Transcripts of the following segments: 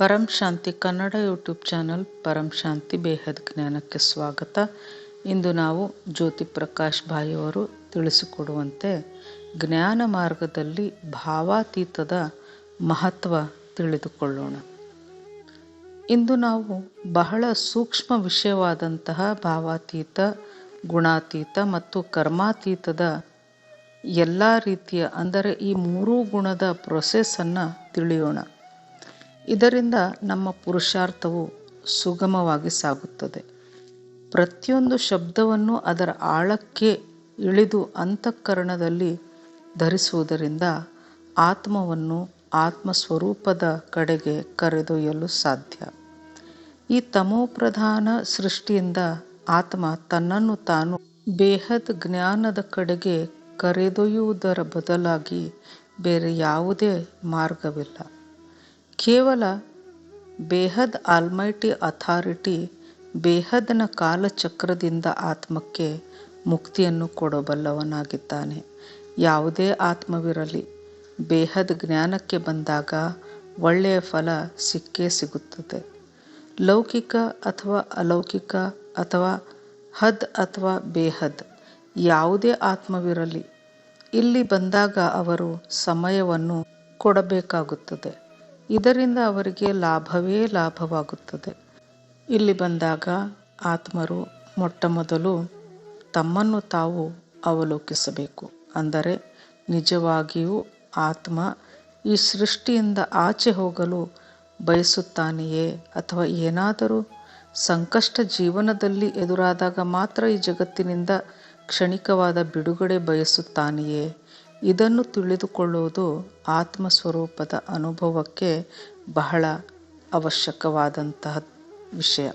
ಪರಂ ಶಾಂತಿ Kannada YouTube channel ಪರಂ ಶಾಂತಿ ಬೇಹದ್ ಜ್ಞಾನಕ್ಕೆ ಸ್ವಾಗತ. ಇಂದು ನಾವು ಜ್ಯೋತಿ ಪ್ರಕಾಶ್ ಭಾಯಿ ಅವರು ತಿಳಿಸಿಕೊಡುವಂತೆ ಜ್ಞಾನ ಮಾರ್ಗದಲ್ಲಿ ಭಾವಾತೀತದ ಮಹತ್ವ ತಿಳಿದುಕೊಳ್ಳೋಣ. ಇಂದು ನಾವು ಬಹಳ ಸೂಕ್ಷ್ಮ ವಿಷಯವಾದಂತಹ ಭಾವಾತೀತ, ಗುಣಾತೀತ ಮತ್ತು ಕರ್ಮಾತೀತದ ಎಲ್ಲ ರೀತಿಯ ಅಂದರೆ ಈ ಮೂರೂ ಗುಣದ ಪ್ರೊಸೆಸ್ಸನ್ನು ತಿಳಿಯೋಣ. ಇದರಿಂದ ನಮ್ಮ ಪುರುಷಾರ್ಥವು ಸುಗಮವಾಗಿ ಸಾಗುತ್ತದೆ. ಪ್ರತಿಯೊಂದು ಶಬ್ದವನ್ನು ಅದರ ಆಳಕ್ಕೆ ಇಳಿದು ಅಂತಃಕರಣದಲ್ಲಿ ಧರಿಸುವುದರಿಂದ ಆತ್ಮವನ್ನು ಆತ್ಮಸ್ವರೂಪದ ಕಡೆಗೆ ಕರೆದೊಯ್ಯಲು ಸಾಧ್ಯ. ಈ ತಮೋಪ್ರಧಾನ ಸೃಷ್ಟಿಯಿಂದ ಆತ್ಮ ತನ್ನನ್ನು ತಾನು ಬೇಹದ್ ಜ್ಞಾನದ ಕಡೆಗೆ ಕರೆದೊಯ್ಯುವುದರ ಬದಲಾಗಿ ಬೇರೆ ಯಾವುದೇ ಮಾರ್ಗವಿಲ್ಲ. ಕೇವಲ ಬೇಹದ್ ಆಲ್ಮೈಟಿ ಅಥಾರಿಟಿ ಬೇಹದ್ನ ಕಾಲಚಕ್ರದಿಂದ ಆತ್ಮಕ್ಕೆ ಮುಕ್ತಿಯನ್ನು ಕೊಡಬಲ್ಲವನಾಗಿದ್ದಾನೆ. ಯಾವುದೇ ಆತ್ಮವಿರಲಿ, ಬೇಹದ್ ಜ್ಞಾನಕ್ಕೆ ಬಂದಾಗ ಒಳ್ಳೆಯ ಫಲ ಸಿಕ್ಕೇ ಸಿಗುತ್ತದೆ. ಲೌಕಿಕ ಅಥವಾ ಅಲೌಕಿಕ ಅಥವಾ ಹದ್ ಅಥವಾ ಬೇಹದ್ ಯಾವುದೇ ಆತ್ಮವಿರಲಿ, ಇಲ್ಲಿ ಬಂದಾಗ ಅವರು ಸಮಯವನ್ನು ಕೊಡಬೇಕಾಗುತ್ತದೆ. ಇದರಿಂದ ಅವರಿಗೆ ಲಾಭವೇ ಲಾಭವಾಗುತ್ತದೆ. ಇಲ್ಲಿ ಬಂದಾಗ ಆತ್ಮರು ಮೊಟ್ಟಮೊದಲು ತಮ್ಮನ್ನು ತಾವು ಅವಲೋಕಿಸಬೇಕು. ಅಂದರೆ ನಿಜವಾಗಿಯೂ ಆತ್ಮ ಈ ಸೃಷ್ಟಿಯಿಂದ ಆಚೆ ಹೋಗಲು ಬಯಸುತ್ತಾನೆಯೇ ಅಥವಾ ಏನಾದರೂ ಸಂಕಷ್ಟ ಜೀವನದಲ್ಲಿ ಎದುರಾದಾಗ ಮಾತ್ರ ಈ ಜಗತ್ತಿನಿಂದ ಕ್ಷಣಿಕವಾದ ಬಿಡುಗಡೆ ಬಯಸುತ್ತಾನೆಯೇ? ಇದನ್ನು ತಿಳಿದುಕೊಳ್ಳುವುದು ಆತ್ಮಸ್ವರೂಪದ ಅನುಭವಕ್ಕೆ ಬಹಳ ಅವಶ್ಯಕವಾದಂತಹ ವಿಷಯ.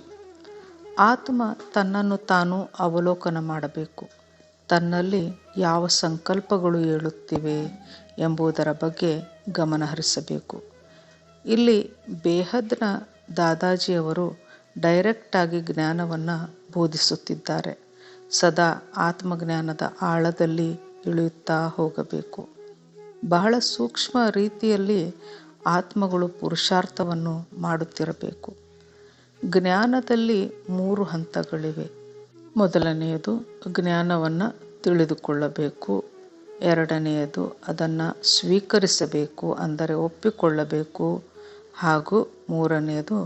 ಆತ್ಮ ತನ್ನನ್ನು ತಾನು ಅವಲೋಕನ ಮಾಡಬೇಕು. ತನ್ನಲ್ಲಿ ಯಾವ ಸಂಕಲ್ಪಗಳು ಏಳುತ್ತಿವೆ ಎಂಬುದರ ಬಗ್ಗೆ ಗಮನಹರಿಸಬೇಕು. ಇಲ್ಲಿ ಬೇಹದ್ನ ದಾದಾಜಿಯವರು ಡೈರೆಕ್ಟಾಗಿ ಜ್ಞಾನವನ್ನು ಬೋಧಿಸುತ್ತಿದ್ದಾರೆ. ಸದಾ ಆತ್ಮಜ್ಞಾನದ ಆಳದಲ್ಲಿ ಇಳಿಯುತ್ತಾ ಹೋಗಬೇಕು. ಬಹಳ ಸೂಕ್ಷ್ಮ ರೀತಿಯಲ್ಲಿ ಆತ್ಮಗಳು ಪುರುಷಾರ್ಥವನ್ನು ಮಾಡುತ್ತಿರಬೇಕು. ಜ್ಞಾನದಲ್ಲಿ 3 ಹಂತಗಳಿವೆ. ಮೊದಲನೆಯದು ಜ್ಞಾನವನ್ನು ತಿಳಿದುಕೊಳ್ಳಬೇಕು. ಎರಡನೆಯದು ಅದನ್ನು ಸ್ವೀಕರಿಸಬೇಕು, ಅಂದರೆ ಒಪ್ಪಿಕೊಳ್ಳಬೇಕು. ಹಾಗೂ ಮೂರನೆಯದು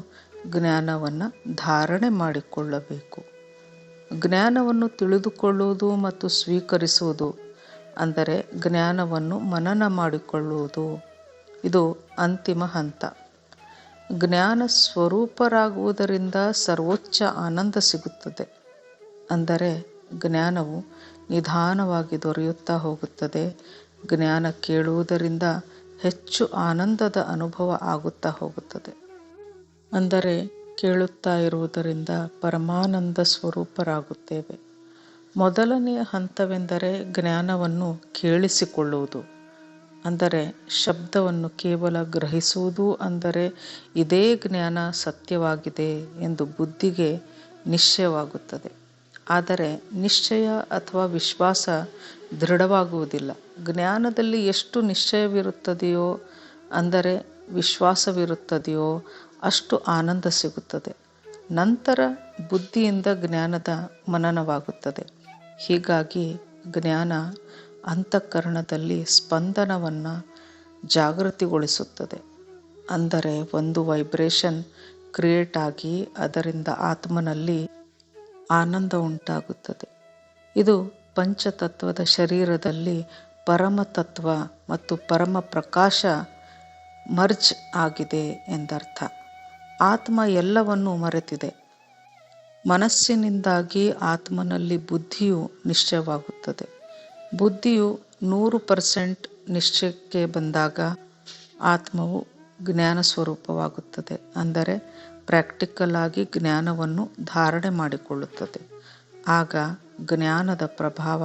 ಜ್ಞಾನವನ್ನು ಧಾರಣೆ ಮಾಡಿಕೊಳ್ಳಬೇಕು. ಜ್ಞಾನವನ್ನು ತಿಳಿದುಕೊಳ್ಳುವುದು ಮತ್ತು ಸ್ವೀಕರಿಸುವುದು ಅಂದರೆ ಜ್ಞಾನವನ್ನು ಮನನ ಮಾಡಿಕೊಳ್ಳುವುದು. ಇದು ಅಂತಿಮ ಹಂತ. ಜ್ಞಾನ ಸ್ವರೂಪರಾಗುವುದರಿಂದ ಸರ್ವೋಚ್ಚ ಆನಂದ ಸಿಗುತ್ತದೆ. ಅಂದರೆ ಜ್ಞಾನವು ನಿಧಾನವಾಗಿ ದೊರೆಯುತ್ತಾ ಹೋಗುತ್ತದೆ. ಜ್ಞಾನ ಕೇಳುವುದರಿಂದ ಹೆಚ್ಚು ಆನಂದದ ಅನುಭವ ಆಗುತ್ತಾ ಹೋಗುತ್ತದೆ. ಅಂದರೆ ಕೇಳುತ್ತಾ ಇರುವುದರಿಂದ ಪರಮಾನಂದ ಸ್ವರೂಪರಾಗುತ್ತೇವೆ. ಮೊದಲನೆಯ ಹಂತವೆಂದರೆ ಜ್ಞಾನವನ್ನು ಕೇಳಿಸಿಕೊಳ್ಳುವುದು. ಅಂದರೆ ಶಬ್ದವನ್ನು ಕೇವಲ ಗ್ರಹಿಸುವುದು. ಅಂದರೆ ಇದೇ ಜ್ಞಾನ ಸತ್ಯವಾಗಿದೆ ಎಂದು ಬುದ್ಧಿಗೆ ನಿಶ್ಚಯವಾಗುತ್ತದೆ. ಆದರೆ ನಿಶ್ಚಯ ಅಥವಾ ವಿಶ್ವಾಸ ದೃಢವಾಗುವುದಿಲ್ಲ. ಜ್ಞಾನದಲ್ಲಿ ಎಷ್ಟು ನಿಶ್ಚಯವಿರುತ್ತದೆಯೋ, ಅಂದರೆ ವಿಶ್ವಾಸವಿರುತ್ತದೆಯೋ, ಅಷ್ಟು ಆನಂದ ಸಿಗುತ್ತದೆ. ನಂತರ ಬುದ್ಧಿಯಿಂದ ಜ್ಞಾನದ ಮನನವಾಗುತ್ತದೆ. ಹೀಗಾಗಿ ಜ್ಞಾನ ಅಂತಃಕರಣದಲ್ಲಿ ಸ್ಪಂದನವನ್ನು ಜಾಗೃತಿಗೊಳಿಸುತ್ತದೆ. ಅಂದರೆ ಒಂದು ವೈಬ್ರೇಷನ್ ಕ್ರಿಯೇಟ್ ಆಗಿ ಅದರಿಂದ ಆತ್ಮನಲ್ಲಿ ಆನಂದ ಉಂಟಾಗುತ್ತದೆ. ಇದು ಪಂಚತತ್ವದ ಶರೀರದಲ್ಲಿ ಪರಮತತ್ವ ಮತ್ತು ಪರಮ ಪ್ರಕಾಶ ಮರ್ಜ್ ಆಗಿದೆ ಎಂದರ್ಥ. ಆತ್ಮ ಎಲ್ಲವನ್ನೂ ಮರೆತಿದೆ. ಮನಸ್ಸಿನಿಂದಾಗಿ ಆತ್ಮನಲ್ಲಿ ಬುದ್ಧಿಯು ನಿಶ್ಚಯವಾಗುತ್ತದೆ. ಬುದ್ಧಿಯು 100% ನಿಶ್ಚಯಕ್ಕೆ ಬಂದಾಗ ಆತ್ಮವು ಜ್ಞಾನ ಸ್ವರೂಪವಾಗುತ್ತದೆ. ಅಂದರೆ ಪ್ರಾಕ್ಟಿಕಲ್ ಆಗಿ ಜ್ಞಾನವನ್ನು ಧಾರಣೆ ಮಾಡಿಕೊಳ್ಳುತ್ತದೆ. ಆಗ ಜ್ಞಾನದ ಪ್ರಭಾವ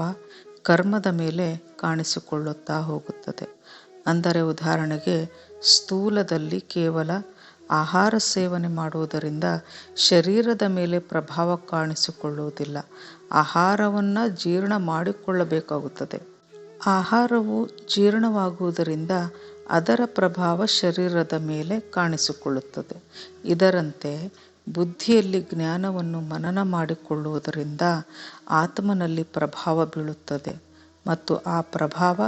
ಕರ್ಮದ ಮೇಲೆ ಕಾಣಿಸಿಕೊಳ್ಳುತ್ತಾ ಹೋಗುತ್ತದೆ. ಅಂದರೆ ಉದಾಹರಣೆಗೆ ಸ್ಥೂಲದಲ್ಲಿ ಕೇವಲ ಆಹಾರ ಸೇವನೆ ಮಾಡುವುದರಿಂದ ಶರೀರದ ಮೇಲೆ ಪ್ರಭಾವ ಕಾಣಿಸಿಕೊಳ್ಳುವುದಿಲ್ಲ. ಆಹಾರವನ್ನು ಜೀರ್ಣ ಮಾಡಿಕೊಳ್ಳಬೇಕಾಗುತ್ತದೆ. ಆಹಾರವು ಜೀರ್ಣವಾಗುವುದರಿಂದ ಅದರ ಪ್ರಭಾವ ಶರೀರದ ಮೇಲೆ ಕಾಣಿಸಿಕೊಳ್ಳುತ್ತದೆ. ಇದರಂತೆ ಬುದ್ಧಿಯಲ್ಲಿ ಜ್ಞಾನವನ್ನು ಮನನ ಮಾಡಿಕೊಳ್ಳುವುದರಿಂದ ಆತ್ಮನಲ್ಲಿ ಪ್ರಭಾವ ಬೀಳುತ್ತದೆ ಮತ್ತು ಆ ಪ್ರಭಾವ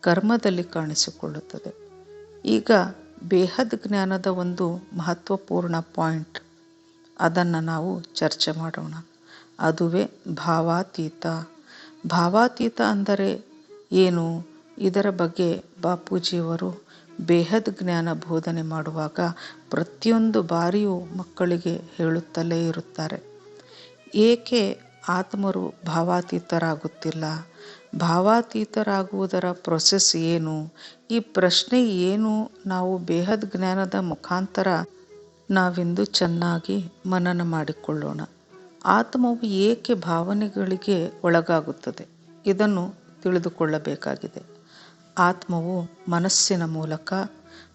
ಕರ್ಮದಲ್ಲಿ ಕಾಣಿಸಿಕೊಳ್ಳುತ್ತದೆ. ಈಗ ಬೇಹದ್ ಜ್ಞಾನದ ಒಂದು ಮಹತ್ವಪೂರ್ಣ ಪಾಯಿಂಟ್, ಅದನ್ನು ನಾವು ಚರ್ಚೆ ಮಾಡೋಣ. ಅದುವೇ ಭಾವಾತೀತ. ಭಾವಾತೀತ ಅಂದರೆ ಏನು? ಇದರ ಬಗ್ಗೆ ಬಾಪೂಜಿಯವರು ಬೇಹದ್ ಜ್ಞಾನ ಬೋಧನೆ ಮಾಡುವಾಗ ಪ್ರತಿಯೊಂದು ಬಾರಿಯೂ ಮಕ್ಕಳಿಗೆ ಹೇಳುತ್ತಲೇ ಇರುತ್ತಾರೆ. ಏಕೆ ಆತ್ಮರು ಭಾವಾತೀತರಾಗುತ್ತಿಲ್ಲ? ಭಾವಾತೀತರಾಗುವುದರ ಪ್ರೊಸೆಸ್ ಏನು? ಈ ಪ್ರಶ್ನೆ ಏನು ನಾವು ಬೇಹದ್ ಜ್ಞಾನದ ಮುಖಾಂತರ ನಾವಿಂದು ಚೆನ್ನಾಗಿ ಮನನ ಮಾಡಿಕೊಳ್ಳೋಣ. ಆತ್ಮವು ಏಕೆ ಭಾವನೆಗಳಿಗೆ ಒಳಗಾಗುತ್ತದೆ? ಇದನ್ನು ತಿಳಿದುಕೊಳ್ಳಬೇಕಾಗಿದೆ. ಆತ್ಮವು ಮನಸ್ಸಿನ ಮೂಲಕ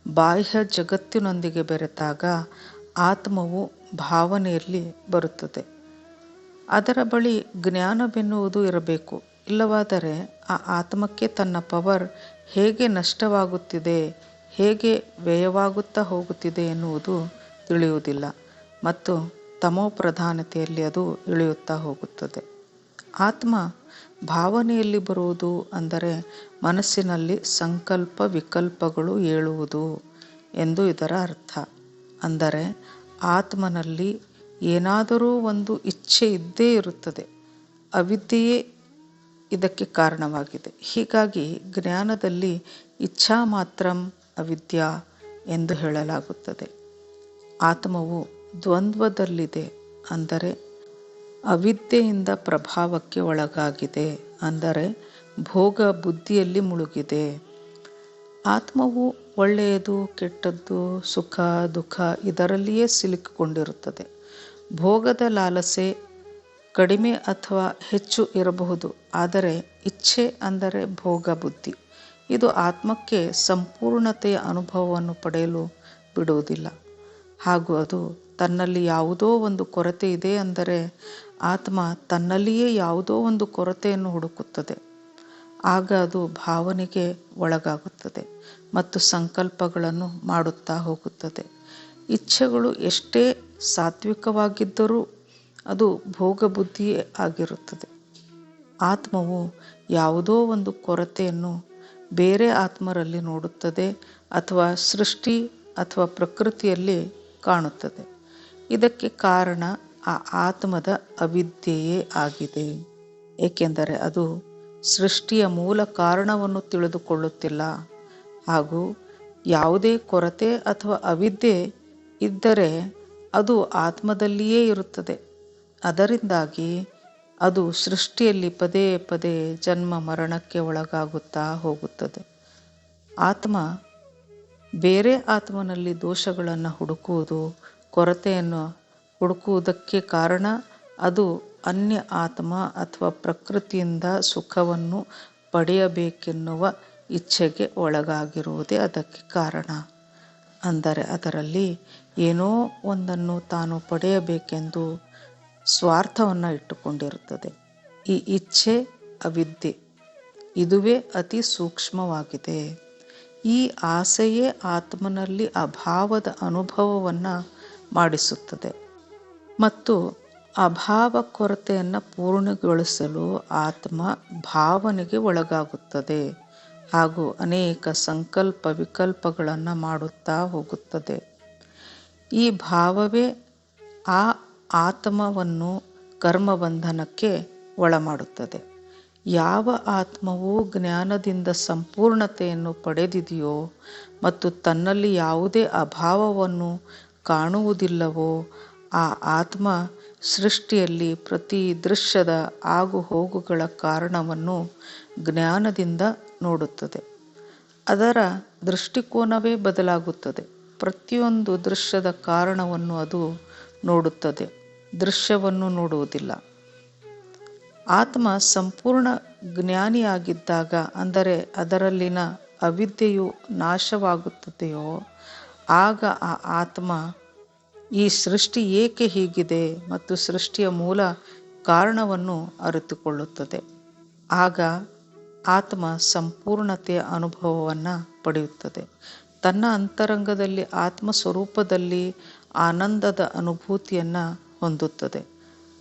ಬಾಹ್ಯ ಜಗತ್ತಿನೊಂದಿಗೆ ಬೆರೆತಾಗ ಆತ್ಮವು ಭಾವನೆಯಲ್ಲಿ ಬರುತ್ತದೆ. ಅದರ ಬಳಿ ಜ್ಞಾನವೆನ್ನುವುದು ಇರಬೇಕು. ಇಲ್ಲವಾದರೆ ಆ ಆತ್ಮಕ್ಕೆ ತನ್ನ ಪವರ್ ಹೇಗೆ ನಷ್ಟವಾಗುತ್ತಿದೆ, ಹೇಗೆ ವ್ಯಯವಾಗುತ್ತಾ ಹೋಗುತ್ತಿದೆ ಎನ್ನುವುದು ತಿಳಿಯುವುದಿಲ್ಲ ಮತ್ತು ತಮೋ ಪ್ರಧಾನತೆಯಲ್ಲಿ ಅದು ಇಳಿಯುತ್ತಾ ಹೋಗುತ್ತದೆ. ಆತ್ಮ ಭಾವನೆಯಲ್ಲಿ ಬರುವುದು ಅಂದರೆ ಮನಸ್ಸಿನಲ್ಲಿ ಸಂಕಲ್ಪ ವಿಕಲ್ಪಗಳು ಏಳುವುದು ಎಂದು ಇದರ ಅರ್ಥ. ಅಂದರೆ ಆತ್ಮನಲ್ಲಿ ಏನಾದರೂ ಒಂದು ಇಚ್ಛೆ ಇದ್ದೇ ಇರುತ್ತದೆ. ಅವಿದ್ಯೆಯೇ ಇದಕ್ಕೆ ಕಾರಣವಾಗಿದೆ. ಹೀಗಾಗಿ ಜ್ಞಾನದಲ್ಲಿ ಇಚ್ಛಾ ಮಾತ್ರಂ ಅವಿದ್ಯಾ ಎಂದು ಹೇಳಲಾಗುತ್ತದೆ. ಆತ್ಮವು ದ್ವಂದ್ವದಲ್ಲಿದೆ, ಅಂದರೆ ಅವಿದ್ಯೆಯಿಂದ ಪ್ರಭಾವಕ್ಕೆ ಒಳಗಾಗಿದೆ, ಅಂದರೆ ಭೋಗ ಬುದ್ಧಿಯಲ್ಲಿ ಮುಳುಗಿದೆ. ಆತ್ಮವು ಒಳ್ಳೆಯದು ಕೆಟ್ಟದ್ದು ಸುಖ ದುಃಖ ಇದರಲ್ಲಿಯೇ ಸಿಲುಕಿಕೊಂಡಿರುತ್ತದೆ. ಭೋಗದ ಲಾಲಸೆ ಕಡಿಮೆ ಅಥವಾ ಹೆಚ್ಚು ಇರಬಹುದು, ಆದರೆ ಇಚ್ಛೆ ಅಂದರೆ ಭೋಗ ಬುದ್ಧಿ ಇದು ಆತ್ಮಕ್ಕೆ ಸಂಪೂರ್ಣತೆಯ ಅನುಭವವನ್ನು ಪಡೆಯಲು ಬಿಡುವುದಿಲ್ಲ. ಹಾಗೂ ಅದು ತನ್ನಲ್ಲಿ ಯಾವುದೋ ಒಂದು ಕೊರತೆ ಇದೆ ಅಂದರೆ ಆತ್ಮ ತನ್ನಲ್ಲಿಯೇ ಯಾವುದೋ ಒಂದು ಕೊರತೆಯನ್ನು ಹುಡುಕುತ್ತದೆ. ಆಗ ಅದು ಭಾವನೆಗೆ ಒಳಗಾಗುತ್ತದೆ ಮತ್ತು ಸಂಕಲ್ಪಗಳನ್ನು ಮಾಡುತ್ತಾ ಹೋಗುತ್ತದೆ. ಇಚ್ಛೆಗಳು ಎಷ್ಟೇ ಸಾತ್ವಿಕವಾಗಿದ್ದರೂ ಅದು ಭೋಗ ಬುದ್ಧಿಯೇ ಆಗಿರುತ್ತದೆ. ಆತ್ಮವು ಯಾವುದೋ ಒಂದು ಕೊರತೆಯನ್ನು ಬೇರೆ ಆತ್ಮರಲ್ಲಿ ನೋಡುತ್ತದೆ ಅಥವಾ ಸೃಷ್ಟಿ ಅಥವಾ ಪ್ರಕೃತಿಯಲ್ಲಿ ಕಾಣುತ್ತದೆ. ಇದಕ್ಕೆ ಕಾರಣ ಆ ಆತ್ಮದ ಅವಿದ್ಯೆಯೇ ಆಗಿದೆ. ಏಕೆಂದರೆ ಅದು ಸೃಷ್ಟಿಯ ಮೂಲ ಕಾರಣವನ್ನು ತಿಳಿದುಕೊಳ್ಳುತ್ತಿಲ್ಲ. ಹಾಗೂ ಯಾವುದೇ ಕೊರತೆ ಅಥವಾ ಅವಿದ್ಯೆ ಇದ್ದರೆ ಅದು ಆತ್ಮದಲ್ಲಿಯೇ ಇರುತ್ತದೆ. ಅದರಿಂದಾಗಿ ಅದು ಸೃಷ್ಟಿಯಲ್ಲಿ ಪದೇ ಪದೇ ಜನ್ಮ ಮರಣಕ್ಕೆ ಒಳಗಾಗುತ್ತಾ ಹೋಗುತ್ತದೆ. ಆತ್ಮ ಬೇರೆ ಆತ್ಮನಲ್ಲಿ ದೋಷಗಳನ್ನು ಹುಡುಕುವುದು, ಕೊರತೆಯನ್ನು ಹುಡುಕುವುದಕ್ಕೆ ಕಾರಣ ಅದು ಅನ್ಯ ಆತ್ಮ ಅಥವಾ ಪ್ರಕೃತಿಯಿಂದ ಸುಖವನ್ನು ಪಡೆಯಬೇಕೆನ್ನುವ ಇಚ್ಛೆಗೆ ಒಳಗಾಗಿರುವುದೇ ಅದಕ್ಕೆ ಕಾರಣ. ಅಂದರೆ ಅದರಲ್ಲಿ ಏನೋ ಒಂದನ್ನು ತಾನು ಪಡೆಯಬೇಕೆಂದು ಸ್ವಾರ್ಥವನ್ನು ಇಟ್ಟುಕೊಂಡಿರುತ್ತದೆ. ಈ ಇಚ್ಛೆ ಅವಿದ್ಯೆ, ಇದುವೇ ಅತಿ ಸೂಕ್ಷ್ಮವಾಗಿದೆ. ಈ ಆಸೆಯೇ ಆತ್ಮನಲ್ಲಿ ಅಭಾವದ ಅನುಭವವನ್ನು ಮಾಡಿಸುತ್ತದೆ ಮತ್ತು ಅಭಾವ ಕೊರತೆಯನ್ನು ಪೂರ್ಣಗೊಳಿಸಲು ಆತ್ಮ ಭಾವನೆಗೆ ಒಳಗಾಗುತ್ತದೆ ಹಾಗೂ ಅನೇಕ ಸಂಕಲ್ಪ ವಿಕಲ್ಪಗಳನ್ನು ಮಾಡುತ್ತಾ ಹೋಗುತ್ತದೆ. ಈ ಭಾವವೇ ಆ ಆತ್ಮವನ್ನು ಕರ್ಮಬಂಧನಕ್ಕೆ ಒಳಮಾಡುತ್ತದೆ. ಯಾವ ಆತ್ಮವು ಜ್ಞಾನದಿಂದ ಸಂಪೂರ್ಣತೆಯನ್ನು ಪಡೆದಿದೆಯೋ ಮತ್ತು ತನ್ನಲ್ಲಿ ಯಾವುದೇ ಅಭಾವವನ್ನು ಕಾಣುವುದಿಲ್ಲವೋ ಆ ಆತ್ಮ ಸೃಷ್ಟಿಯಲ್ಲಿ ಪ್ರತಿ ದೃಶ್ಯದ ಆಗು ಹೋಗುಗಳ ಕಾರಣವನ್ನು ಜ್ಞಾನದಿಂದ ನೋಡುತ್ತದೆ. ಅದರ ದೃಷ್ಟಿಕೋನವೇ ಬದಲಾಗುತ್ತದೆ. ಪ್ರತಿಯೊಂದು ದೃಶ್ಯದ ಕಾರಣವನ್ನು ಅದು ನೋಡುತ್ತದೆ, ದೃಶ್ಯವನ್ನು ನೋಡುವುದಿಲ್ಲ. ಆತ್ಮ ಸಂಪೂರ್ಣ ಜ್ಞಾನಿಯಾಗಿದ್ದಾಗ, ಅಂದರೆ ಅದರಲ್ಲಿನ ಅವಿದ್ಯೆಯು ನಾಶವಾಗುತ್ತದೆಯೋ ಆಗ ಆ ಆತ್ಮ ಈ ಸೃಷ್ಟಿ ಏಕೆ ಹೀಗಿದೆ ಮತ್ತು ಸೃಷ್ಟಿಯ ಮೂಲ ಕಾರಣವನ್ನು ಅರಿತುಕೊಳ್ಳುತ್ತದೆ. ಆಗ ಆತ್ಮ ಸಂಪೂರ್ಣತೆಯ ಅನುಭವವನ್ನು ಪಡೆಯುತ್ತದೆ. ತನ್ನ ಅಂತರಂಗದಲ್ಲಿ ಆತ್ಮ ಸ್ವರೂಪದಲ್ಲಿ ಆನಂದದ ಅನುಭೂತಿಯನ್ನು ಹೊಂದುತ್ತದೆ.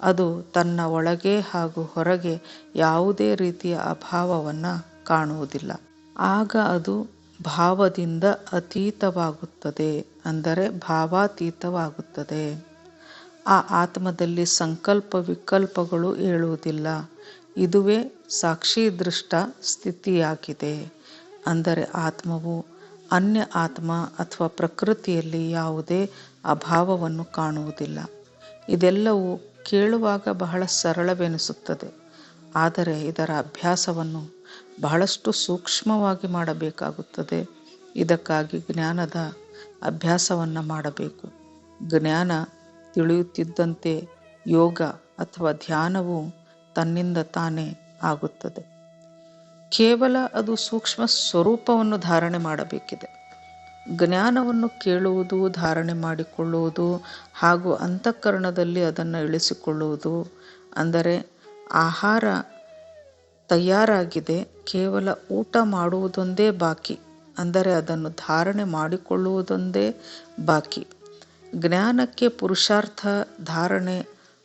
ಅದು ತನ್ನ ಒಳಗೆ ಹಾಗೂ ಹೊರಗೆ ಯಾವುದೇ ರೀತಿಯ ಅಭಾವವನ್ನು ಕಾಣುವುದಿಲ್ಲ. ಆಗ ಅದು ಭಾವದಿಂದ ಅತೀತವಾಗುತ್ತದೆ, ಅಂದರೆ ಭಾವಾತೀತವಾಗುತ್ತದೆ. ಆ ಆತ್ಮದಲ್ಲಿ ಸಂಕಲ್ಪ ವಿಕಲ್ಪಗಳು ಏಳುವುದಿಲ್ಲ. ಇದುವೇ ಸಾಕ್ಷಿದೃಷ್ಟ ಸ್ಥಿತಿಯಾಗಿದೆ. ಅಂದರೆ ಆತ್ಮವು ಅನ್ಯ ಆತ್ಮ ಅಥವಾ ಪ್ರಕೃತಿಯಲ್ಲಿ ಯಾವುದೇ ಅಭಾವವನ್ನು ಕಾಣುವುದಿಲ್ಲ. ಇದೆಲ್ಲವೂ ಕೇಳುವಾಗ ಬಹಳ ಸರಳವೆನಿಸುತ್ತದೆ, ಆದರೆ ಇದರ ಅಭ್ಯಾಸವನ್ನು ಬಹಳಷ್ಟು ಸೂಕ್ಷ್ಮವಾಗಿ ಮಾಡಬೇಕಾಗುತ್ತದೆ. ಇದಕ್ಕಾಗಿ ಜ್ಞಾನದ ಅಭ್ಯಾಸವನ್ನು ಮಾಡಬೇಕು. ಜ್ಞಾನ ತಿಳಿಯುತ್ತಿದ್ದಂತೆ ಯೋಗ ಅಥವಾ ಧ್ಯಾನವು ತನ್ನಿಂದ ತಾನೇ ಆಗುತ್ತದೆ. ಕೇವಲ ಅದು ಸೂಕ್ಷ್ಮ ಸ್ವರೂಪವನ್ನು ಧಾರಣೆ ಮಾಡಬೇಕಿದೆ. ಜ್ಞಾನವನ್ನು ಕೇಳುವುದು, ಧಾರಣೆ ಮಾಡಿಕೊಳ್ಳುವುದು ಹಾಗೂ ಅಂತಃಕರಣದಲ್ಲಿ ಅದನ್ನು ಇಳಿಸಿಕೊಳ್ಳುವುದು. ಅಂದರೆ ಆಹಾರ ತಯಾರಾಗಿದೆ, ಕೇವಲ ಊಟ ಮಾಡುವುದೊಂದೇ ಬಾಕಿ. ಅಂದರೆ ಅದನ್ನು ಧಾರಣೆ ಮಾಡಿಕೊಳ್ಳುವುದೊಂದೇ ಬಾಕಿ. ಜ್ಞಾನಕ್ಕೆ ಪುರುಷಾರ್ಥ ಧಾರಣೆ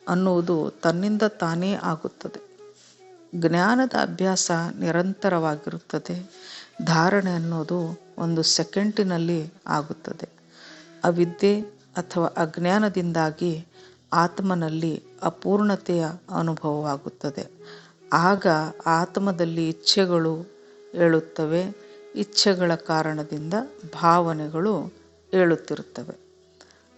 ಅನ್ನುವುದು ತನ್ನಿಂದ ತಾನೇ ಆಗುತ್ತದೆ. ಜ್ಞಾನದ ಅಭ್ಯಾಸ ನಿರಂತರವಾಗಿರುತ್ತದೆ. ಧಾರಣೆ ಅನ್ನೋದು ಒಂದು ಸೆಕೆಂಡಿನಲ್ಲಿ ಆಗುತ್ತದೆ. ಅವಿದ್ಯೆ ಅಥವಾ ಅಜ್ಞಾನದಿಂದಾಗಿ ಆತ್ಮನಲ್ಲಿ ಅಪೂರ್ಣತೆಯ ಅನುಭವವಾಗುತ್ತದೆ. ಆಗ ಆತ್ಮದಲ್ಲಿ ಇಚ್ಛೆಗಳು ಏಳುತ್ತವೆ. ಇಚ್ಛೆಗಳ ಕಾರಣದಿಂದ ಭಾವನೆಗಳು ಏಳುತ್ತಿರುತ್ತವೆ.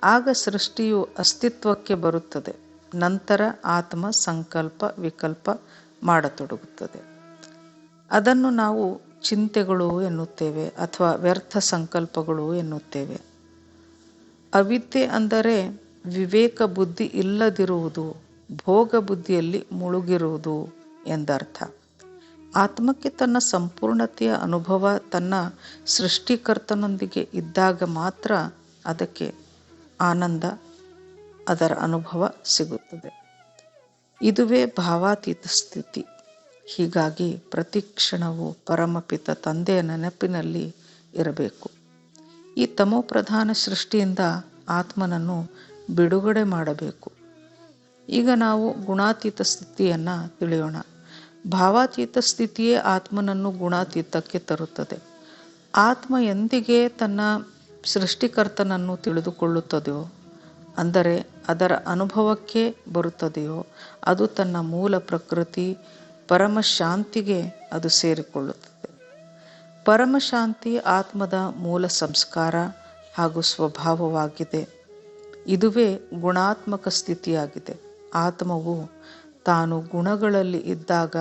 ಆಗ ಸೃಷ್ಟಿಯು ಅಸ್ತಿತ್ವಕ್ಕೆ ಬರುತ್ತದೆ. ನಂತರ ಆತ್ಮ ಸಂಕಲ್ಪ ವಿಕಲ್ಪ ಮಾಡತೊಡಗುತ್ತದೆ. ಅದನ್ನು ನಾವು ಚಿಂತೆಗಳು ಎನ್ನುತ್ತೇವೆ ಅಥವಾ ವ್ಯರ್ಥ ಸಂಕಲ್ಪಗಳು ಎನ್ನುತ್ತೇವೆ. ಅವಿದ್ಯೆ ಅಂದರೆ ವಿವೇಕ ಬುದ್ಧಿ ಇಲ್ಲದಿರುವುದು, ಭೋಗ ಬುದ್ಧಿಯಲ್ಲಿ ಮುಳುಗಿರುವುದು ಎಂದರ್ಥ. ಆತ್ಮಕ್ಕೆ ತನ್ನ ಸಂಪೂರ್ಣತೆಯ ಅನುಭವ ತನ್ನ ಸೃಷ್ಟಿಕರ್ತನೊಂದಿಗೆ ಇದ್ದಾಗ ಮಾತ್ರ ಅದಕ್ಕೆ ಆನಂದ, ಅದರ ಅನುಭವ ಸಿಗುತ್ತದೆ. ಇದುವೇ ಭಾವಾತೀತ ಸ್ಥಿತಿ. ಹೀಗಾಗಿ ಪ್ರತಿ ಕ್ಷಣವೂ ಪರಮಪಿತ ತಂದೆಯ ನೆನಪಿನಲ್ಲಿ ಇರಬೇಕು. ಈ ತಮೋಪ್ರಧಾನ ಸೃಷ್ಟಿಯಿಂದ ಆತ್ಮನನ್ನು ಬಿಡುಗಡೆ ಮಾಡಬೇಕು. ಈಗ ನಾವು ಗುಣಾತೀತ ಸ್ಥಿತಿಯನ್ನು ತಿಳಿಯೋಣ. ಭಾವಾತೀತ ಸ್ಥಿತಿಯೇ ಆತ್ಮನನ್ನು ಗುಣಾತೀತಕ್ಕೆ ತರುತ್ತದೆ. ಆತ್ಮ ಎಂದಿಗೆ ತನ್ನ ಸೃಷ್ಟಿಕರ್ತನನ್ನು ತಿಳಿದುಕೊಳ್ಳುತ್ತದೆಯೋ, ಅಂದರೆ ಅದರ ಅನುಭವಕ್ಕೆ ಬರುತ್ತದೆಯೋ, ಅದು ತನ್ನ ಮೂಲ ಪ್ರಕೃತಿ ಪರಮಶಾಂತಿಗೆ ಅದು ಸೇರಿಕೊಳ್ಳುತ್ತದೆ. ಪರಮಶಾಂತಿ ಆತ್ಮದ ಮೂಲ ಸಂಸ್ಕಾರ ಹಾಗೂ ಸ್ವಭಾವವಾಗಿದೆ. ಇದುವೇ ಗುಣಾತ್ಮಕ ಸ್ಥಿತಿಯಾಗಿದೆ. ಆತ್ಮವು ತಾನು ಗುಣಗಳಲ್ಲಿ ಇದ್ದಾಗ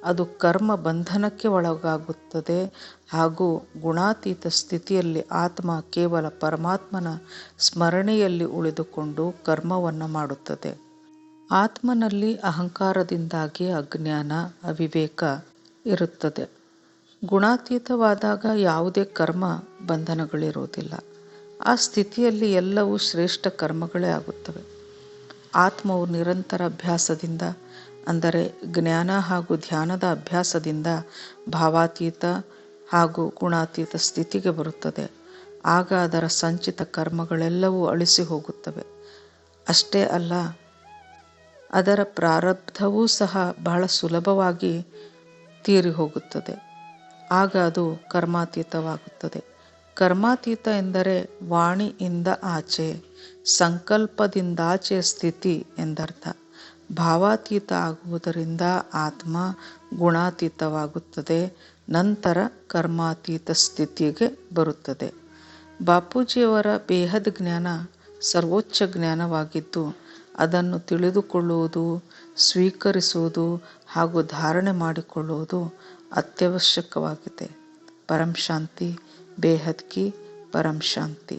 ಅದು ಕರ್ಮ ಬಂಧನಕ್ಕೆ ಒಳಗಾಗುತ್ತದೆ ಹಾಗೂ ಗುಣಾತೀತ ಸ್ಥಿತಿಯಲ್ಲಿ ಆತ್ಮ ಕೇವಲ ಪರಮಾತ್ಮನ ಸ್ಮರಣೆಯಲ್ಲಿ ಉಳಿದುಕೊಂಡು ಕರ್ಮವನ್ನು ಮಾಡುತ್ತದೆ. ಆತ್ಮನಲ್ಲಿ ಅಹಂಕಾರದಿಂದಾಗಿ ಅಜ್ಞಾನ, ಅವಿವೇಕ ಇರುತ್ತದೆ. ಗುಣಾತೀತವಾದಾಗ ಯಾವುದೇ ಕರ್ಮ ಬಂಧನಗಳಿರುವುದಿಲ್ಲ. ಆ ಸ್ಥಿತಿಯಲ್ಲಿ ಎಲ್ಲವೂ ಶ್ರೇಷ್ಠ ಕರ್ಮಗಳೇ ಆಗುತ್ತವೆ. ಆತ್ಮವು ನಿರಂತರ ಅಭ್ಯಾಸದಿಂದ, ಅಂದರೆ ಜ್ಞಾನ ಹಾಗೂ ಧ್ಯಾನದ ಅಭ್ಯಾಸದಿಂದ ಭಾವಾತೀತ ಹಾಗೂ ಗುಣಾತೀತ ಸ್ಥಿತಿಗೆ ಬರುತ್ತದೆ. ಆಗ ಅದರ ಸಂಚಿತ ಕರ್ಮಗಳೆಲ್ಲವೂ ಅಳಿಸಿ ಹೋಗುತ್ತವೆ. ಅಷ್ಟೇ ಅಲ್ಲ, ಅದರ ಪ್ರಾರಬ್ಧವೂ ಸಹ ಬಹಳ ಸುಲಭವಾಗಿ ತೀರಿ ಹೋಗುತ್ತದೆ. ಆಗ ಅದು ಕರ್ಮಾತೀತವಾಗುತ್ತದೆ. ಕರ್ಮಾತೀತ ಎಂದರೆ ವಾಣಿಯಿಂದ ಆಚೆ, ಸಂಕಲ್ಪದಿಂದಾಚೆ ಸ್ಥಿತಿ ಎಂದರ್ಥ. ಭಾವಾತೀತ ಆಗುವುದರಿಂದ ಆತ್ಮ ಗುಣಾತೀತವಾಗುತ್ತದೆ, ನಂತರ ಕರ್ಮಾತೀತ ಸ್ಥಿತಿಗೆ ಬರುತ್ತದೆ. ಬಾಪೂಜಿಯವರ ಬೇಹದ್ ಜ್ಞಾನ ಸರ್ವೋಚ್ಚ ಜ್ಞಾನವಾಗಿದ್ದು, ಅದನ್ನು ತಿಳಿದುಕೊಳ್ಳುವುದು, ಸ್ವೀಕರಿಸುವುದು ಹಾಗೂ ಧಾರಣೆ ಮಾಡಿಕೊಳ್ಳುವುದು ಅತ್ಯವಶ್ಯಕವಾಗಿದೆ. ಪರಂ ಶಾಂತಿ, ಬೇಹದ್ ಕಿ ಪರಂ ಶಾಂತಿ.